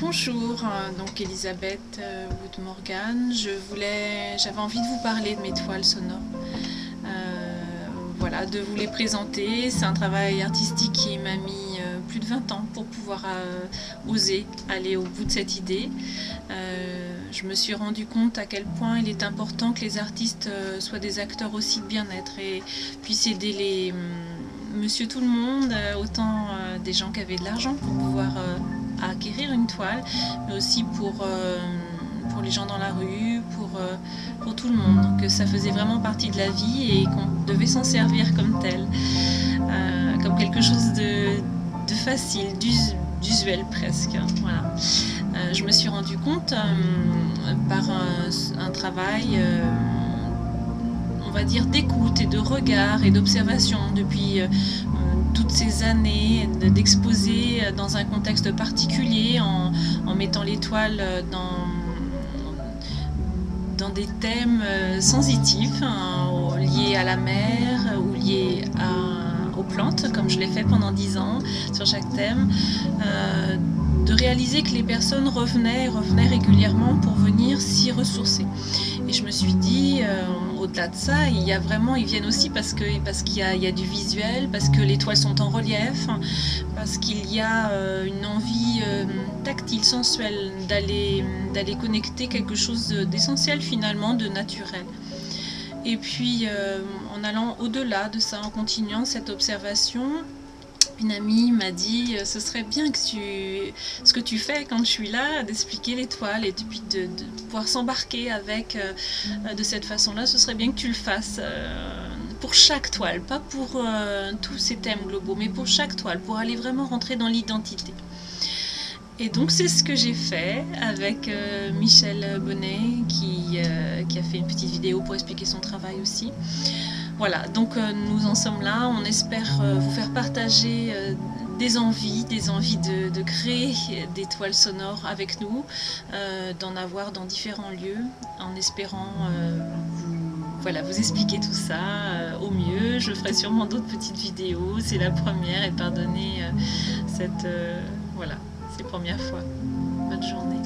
Bonjour, donc Elisabeth Wood-Morgan. J'avais envie de vous parler de mes toiles sonores. Voilà, de vous les présenter. C'est un travail artistique qui m'a mis plus de 20 ans pour pouvoir oser aller au bout de cette idée. Je me suis rendu compte à quel point il est important que les artistes soient des acteurs aussi de bien-être et puissent aider les monsieur tout le monde, autant des gens qui avaient de l'argent pour pouvoir acquérir une toile, mais aussi pour les gens dans la rue, pour tout le monde, que ça faisait vraiment partie de la vie et qu'on devait s'en servir comme tel, comme quelque chose de facile, d'usuel presque. Voilà. Je me suis rendu compte par un travail on va dire d'écoute et de regard et d'observation depuis toutes ces années, d'exposer dans un contexte particulier en mettant les toiles dans des thèmes sensitifs, liés à la mer ou liés aux plantes, comme je l'ai fait pendant 10 ans sur chaque thème, de réaliser que les personnes revenaient régulièrement pour venir s'y ressourcer. Et je me suis dit, au-delà de ça, ils viennent aussi parce qu'il y a du visuel, parce que les toiles sont en relief, parce qu'il y a une envie tactile, sensuelle, d'aller connecter quelque chose d'essentiel finalement, de naturel. Et puis en allant au-delà de ça, en continuant cette observation, une amie m'a dit ce serait bien que ce que tu fais quand je suis là, d'expliquer l'étoile et puis de pouvoir s'embarquer avec de cette façon-là, ce serait bien que tu le fasses pour chaque toile, pas pour tous ces thèmes globaux, mais pour chaque toile, pour aller vraiment rentrer dans l'identité. Et donc c'est ce que j'ai fait avec Michel Bonnet qui a fait une petite vidéo pour expliquer son travail aussi. Voilà, donc nous en sommes là, on espère vous faire partager des envies de créer des toiles sonores avec nous, d'en avoir dans différents lieux, en espérant vous expliquer tout ça au mieux. Je ferai sûrement d'autres petites vidéos, c'est la première et pardonnez ces premières fois. Bonne journée.